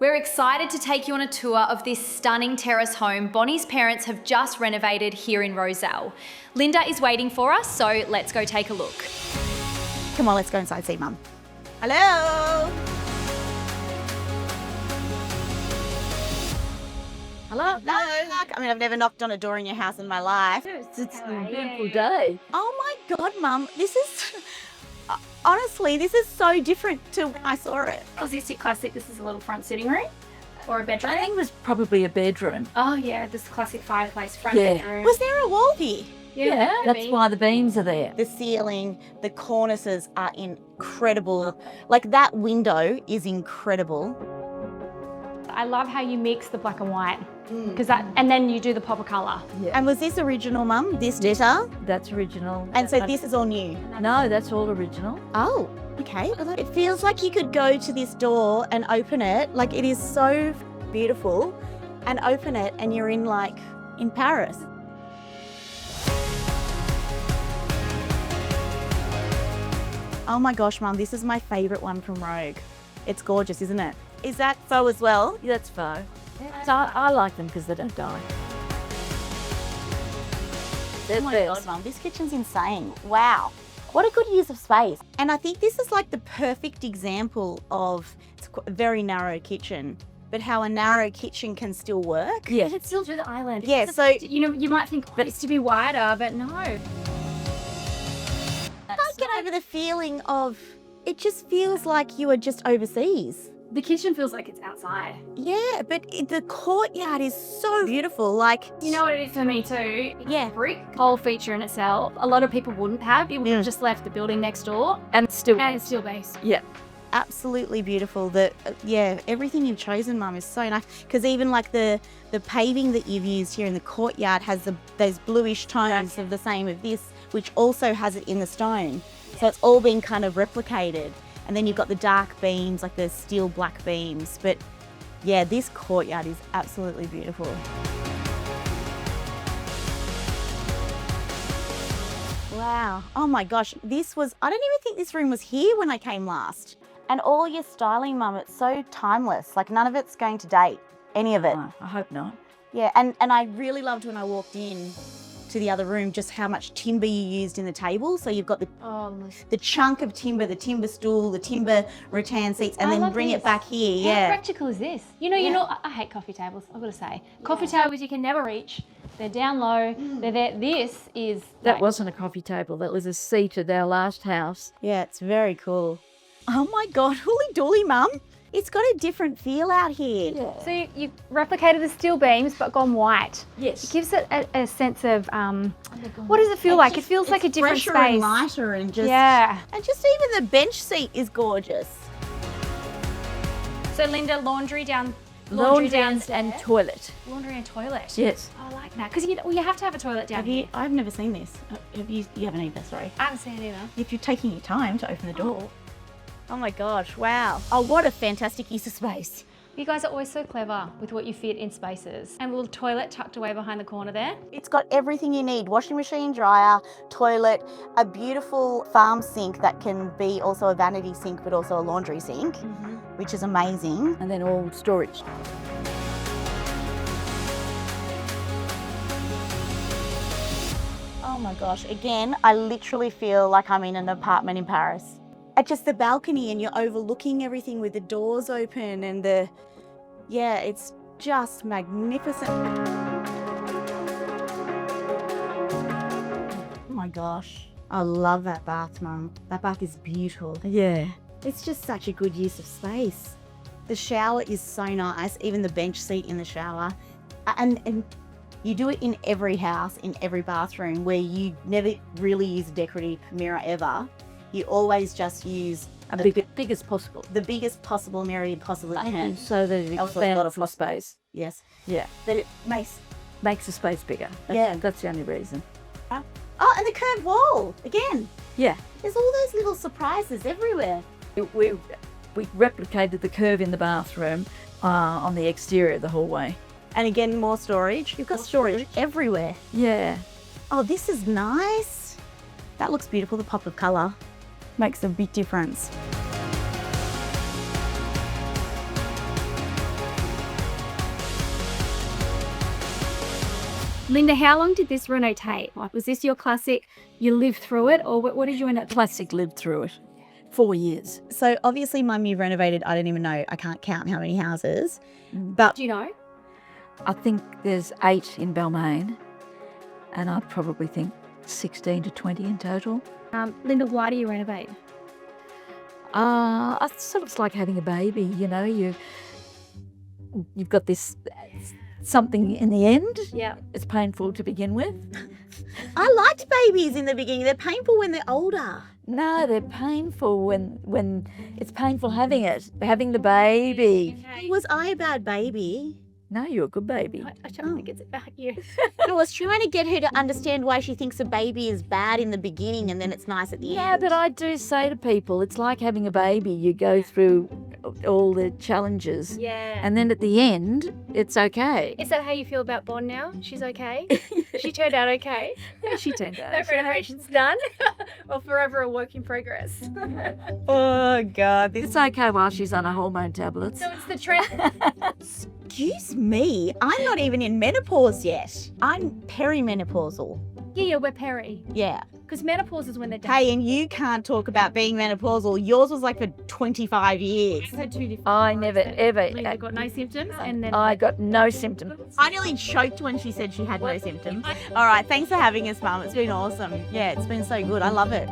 We're excited to take you on a tour of this stunning terrace home Bonnie's parents have just renovated here in Rozelle. Linda is waiting for us, so let's go take a look. Come on, let's go inside, see Mum. Hello. Hello. I mean, I've never knocked on a door in your house in my life. It's a beautiful day. Oh my God, Mum, this is, honestly, this is so different to when I saw it. Classic, this is a little front sitting room or a bedroom. I think it was probably a bedroom. Oh yeah, this classic fireplace front Yeah. bedroom. Was there a wall here? Yeah, that's why the beams are there. The ceiling, the cornices are incredible. Like that window is incredible. I love how you mix the black and white and then you do the pop of colour. Yeah. And was this original, Mum? This litter? That's original. And so this is all new? No, that's all original. Oh, okay. It feels like you could go to this door and open it. Like it is so beautiful, and open it and you're in Paris. Oh my gosh, Mum, this is my favourite one from Rogue. It's gorgeous, isn't it? Is that faux as well? Yeah, that's faux. So I like them because they don't die. Oh my God, Mum, this kitchen's insane. Wow. What a good use of space. And I think this is like the perfect example of, it's a very narrow kitchen, but how a narrow kitchen can still work. Yeah. It's still to the island. Yeah, It's so you might think it's to be wider, but no. I can't get over the feeling of, it just feels like you are just overseas. The kitchen feels like it's outside. Yeah, but the courtyard is so beautiful. Like, You know what it is for me too? Yeah. Brick, whole feature in itself. A lot of people wouldn't have. You would have just left the building next door And it's still. and it's still base. Yeah. absolutely beautiful. Everything you've chosen, Mum, is so nice. Because even like the paving that you've used here in the courtyard has those bluish tones of the same of this, which also has it in the stone. So it's all been kind of replicated. And then you've got the dark beams, like the steel black beams. But yeah, this courtyard is absolutely beautiful. Wow. Oh my gosh. I don't even think this room was here when I came last. And all your styling, Mum, it's so timeless. Like none of it's going to date, any of it. No, I hope not. Yeah, and I really loved when I walked in to the other room just how much timber you used in the table. So you've got the chunk of timber, the timber stool, the timber rattan seats, and then bring it back here. How Yeah. practical is this? You know, I hate coffee tables, I've got to say. Coffee tables you can never reach. They're down low, they're there. This is... That wasn't a coffee table. That was a seat at our last house. Yeah, it's very cool. Oh my God, holy dooly, Mum. It's got a different feel out here. Yeah. So you replicated the steel beams but gone white. Yes. It gives it a sense of, what does it feel like? It feels like a different fresher space. and lighter and just... Yeah. And just even the bench seat is gorgeous. So Linda, laundry Laundry downstairs. and toilet. Laundry and toilet. Yes. I like that. Because you have to have a toilet down here. I've never seen this. You haven't either, sorry. I haven't seen it either. If you're taking your time to open the door. Oh my gosh, wow. Oh, what a fantastic use of space. You guys are always so clever with what you fit in spaces. And a little toilet tucked away behind the corner there. It's got everything you need. Washing machine, dryer, toilet, a beautiful farm sink that can be also a vanity sink but also a laundry sink, which is amazing. And then all storage. Oh my gosh, again, I literally feel like I'm in an apartment in Paris. At just the balcony and you're overlooking everything with the doors open and it's just magnificent. Oh my gosh, I love that bath, Mum. That bath is beautiful. Yeah. It's just such a good use of space. The shower is so nice, even the bench seat in the shower. And you do it in every house, in every bathroom, where you never really use a decorative mirror ever. You always just use The biggest possible. the biggest possible mirror you possibly can. So that it Also a lot expands of the space. Yes. Yeah. That it makes... Makes the space bigger. Yeah. That's the only reason. Oh, and the curved wall, again. Yeah. There's all those little surprises everywhere. We replicated the curve in the bathroom on the exterior of the hallway. And again, more storage. You've got storage everywhere. Yeah. Oh, this is nice. That looks beautiful, the pop of colour. Makes a big difference. Linda, how long did this reno take? Like, was this your classic, you lived through it, or what did you end up? Classic lived through it. 4 years. So obviously mum, you renovated, I don't even know, I can't count how many houses, but Do you know? I think there's 8 in Balmain, and I probably think 16 to 20 in total. Linda, why do you renovate? I sort of like having a baby, you know, you've got this something in the end. Yeah. It's painful to begin with. I liked babies in the beginning. They're painful when they're older. No, they're painful when it's painful having it, having the baby. Was I a bad baby? No, you're a good baby. I don't think it's about you. I was trying to get her to understand why she thinks a baby is bad in the beginning and then it's nice at the Yeah, end. but I do say to people, it's like having a baby. You go through all the challenges, Yeah. and then at the end, it's okay. Is that how you feel about Bond now? She's okay? She turned out okay? She turned out. No renovation's done? Or forever a work in progress? Oh, God. It's okay while she's on her hormone tablets. So it's the trend. Excuse me. I'm not even in menopause yet. I'm perimenopausal. Yeah, we're peri. Yeah. Because menopause is when they're done. Hey, and you can't talk about being menopausal. Yours was like for 25 years. I've had 2 different. I never, ever. Linda got no symptoms, and then I got no symptoms. I nearly choked when she said she had no symptoms. All right, thanks for having us, Mum. It's been awesome. Yeah, it's been so good. I love it.